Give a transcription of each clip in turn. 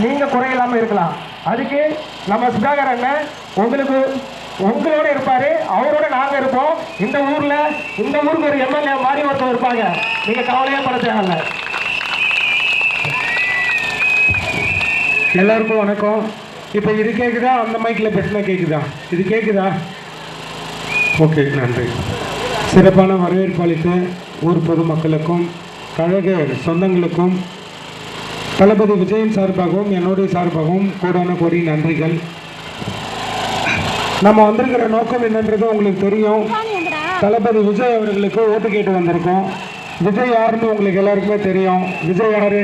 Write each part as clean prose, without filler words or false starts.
நீங்க குறையில்லாம இருக்கலாம். அதுக்கு நம்ம சுதாகர் அண்ணன் உங்களோட இருப்பாரு, அவரோட நாங்க இருப்போம். இந்த ஊருக்கு ஒரு எம்எல்ஏ மாதிரி ஒருத்தர் இருப்பாங்க, நீங்க கவலையே பட தேவையில்ல. எல்லாருக்கும் வணக்கம். இப்போ இது கேட்குதா? அந்த மைக்கில் பேசினா கேட்குதா? இது கேட்குதா? ஓகே, நன்றி. சிறப்பான வரவேற்பு அளித்த ஊர் பொதுமக்களுக்கும் கழக சொந்தங்களுக்கும் தளபதி விஜயின் சார்பாகவும் என்னுடைய சார்பாகவும் கோடான கோடி நன்றிகள். நம்ம வந்திருக்கிற நோக்கம் என்னன்றது உங்களுக்கு தெரியும். தளபதி விஜய் அவர்களுக்கு ஓட்டு கேட்டு வந்திருக்கோம். விஜய் யாருன்னு உங்களுக்கு எல்லாருக்குமே தெரியும். விஜய் யாரு?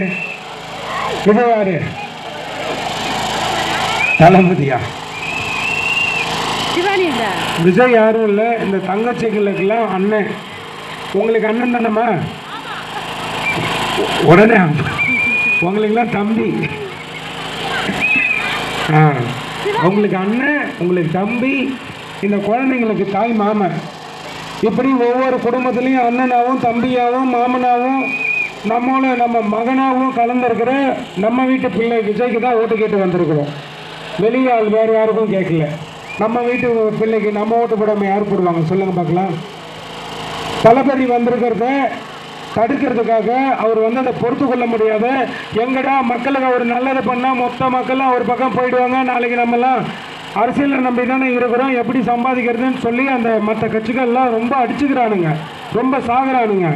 தளபதியா? விஜய் யாரும் இல்லை, இந்த தங்கச்சிகளுக்கெல்லாம் அண்ணன். உங்களுக்கு அண்ணன் தானம்மா? உடனே உங்களுக்கெல்லாம் தம்பி. உங்களுக்கு அண்ணன், உங்களுக்கு தம்பி, இந்த குழந்தைங்களுக்கு தாய் மாமன். இப்படி ஒவ்வொரு குடும்பத்துலேயும் அண்ணனாகவும் தம்பியாகவும் மாமனாகவும் நம்ம மகனாகவும் கலந்துருக்கிற நம்ம வீட்டு பிள்ளை விஜய்க்கு தான் ஓட்டு கேட்டு வந்திருக்கிறோம். வெளியே ஆள் வேறு யாருக்கும் கேட்கல. நம்ம வீட்டு பிள்ளைக்கு நம்ம ஓட்டு போடாமல் யார் போடுவாங்க சொல்லுங்கள் பார்க்கலாம். தளபதி வந்திருக்கிறத தடுக்கிறதுக்காக அவர் வந்து அதை பொறுத்து கொள்ள முடியாத, எங்கடா மக்களுக்கு ஒரு நல்லது பண்ணால் மொத்த மக்களும் ஒரு பக்கம் போயிடுவாங்க, நாளைக்கு நம்மலாம் அரசியலை நம்பி தானே இருக்கிறோம், எப்படி சம்பாதிக்கிறதுன்னு சொல்லி அந்த மற்ற கட்சிகள்லாம் ரொம்ப அடிச்சுக்கிறானுங்க, ரொம்ப சாகுறானுங்க.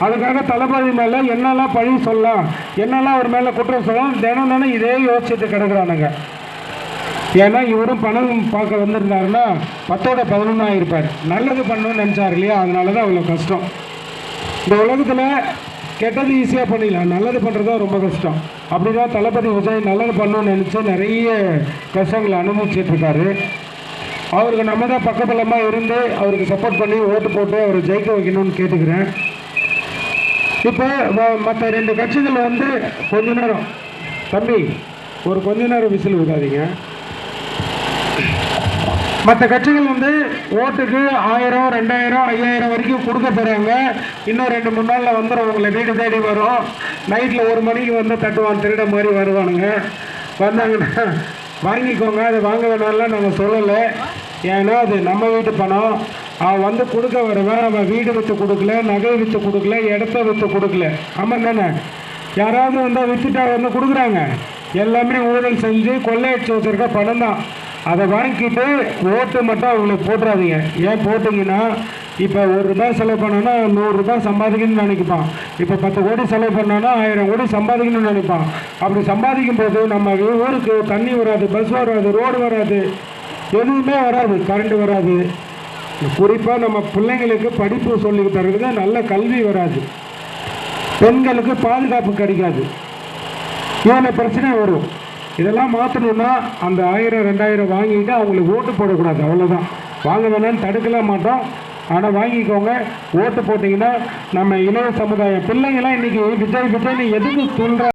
அதுக்காக தளபதி மேலே என்னெல்லாம் பழி சொல்லலாம், என்னெல்லாம் அவர் மேலே குற்றம் சொல்லலாம், தினம் தானே இதே யோசிச்சுட்டு கிடக்குறானுங்க. ஏன்னா இவரும் பணம் பார்க்க வந்திருந்தாருன்னா 10-11 ஆகிருப்பார். நல்லது பண்ணணும்னு நினச்சார் இல்லையா? அதனால தான் அவ்வளோ கஷ்டம். இந்த உலகத்தில் கெட்டது ஈஸியாக பண்ணிடலாம், நல்லது பண்ணுறது தான் ரொம்ப கஷ்டம். அப்படி தான் தளபதி விஜய் நல்லது பண்ணணும்னு நினச்சி நிறைய கஷ்டங்களை அனுபவிச்சிட்ருக்காரு. அவருக்கு நம்ம தான் பக்கபலமாக இருந்து அவருக்கு சப்போர்ட் பண்ணி ஓட்டு போட்டு அவரை ஜெயிக்க வைக்கணும்னு கேட்டுக்கிறேன். இப்போ மற்ற 2 கட்சிகள் வந்து கொஞ்ச நேரம் தம்பி கொஞ்ச நேரம் விசில் விடாதீங்க. மற்ற கட்சிகள் வந்து ஓட்டுக்கு 1000, 2000, 5000 வரைக்கும் கொடுக்க போகிறாங்க. இன்னும் 2-3 நாளில் வந்துடும், உங்களை வீடு தேடி வரும். நைட்டில் 1 மணிக்கு வந்து தட்டுவான், திருட மாதிரி வருவானுங்க. வந்தாங்கன்னா வாங்கிக்கோங்க, அது வாங்க வேணாம்லாம் நாங்கள் சொல்லலை. ஏன்னா அது நம்ம வீட்டு பணம். அவன் வந்து கொடுக்க வருவேன், அவன் வீடு விற்று கொடுக்கல, நகை விற்று கொடுக்கல, இடத்த விற்று கொடுக்கல. ஆமாம் தானே? யாராவது வந்தால் விற்றுட்டா வந்து கொடுக்குறாங்க. எல்லாமே ஊழல் செஞ்சு கொள்ளையடிச்சு வச்சுருக்க பணம் தான். அதை வாங்கிட்டு ஓட்டு மட்டும் அவங்களுக்கு போட்டுறாதீங்க. ஏன் போட்டிங்கன்னா, இப்போ ₹1 செலவு பண்ணோன்னா ₹100 சம்பாதிக்கணும்னு நினைப்பான். இப்போ 10 கோடி செலவு பண்ணோன்னா 1000 கோடி சம்பாதிக்கணும்னு நினைப்பான். அப்படி சம்பாதிக்கும் போது நம்ம ஊருக்கு தண்ணி வராது, பஸ் வராது, ரோடு வராது, எதுவுமே வராது, கரண்ட் வராது. குறிப்பாக நம்ம பிள்ளைங்களுக்கு படிப்பு சொல்லி தருகிறது நல்ல கல்வி வராது, பெண்களுக்கு பாதுகாப்பு கிடைக்காது, இவ்வளோ பிரச்சனை வரும். இதெல்லாம் மாற்றணுன்னா அந்த 1000, 2000 வாங்கிட்டு அவங்களுக்கு ஓட்டு போடக்கூடாது, அவ்வளோதான். வாங்க வேணான்னு தடுக்கலாம் மாட்டோம், ஆனால் வாங்கிக்கோங்க. ஓட்டு போட்டிங்கன்னா நம்ம இளைய சமுதாயம் பிள்ளைங்களாம் இன்றைக்கி விஜய் எதுக்கு சொல்கிற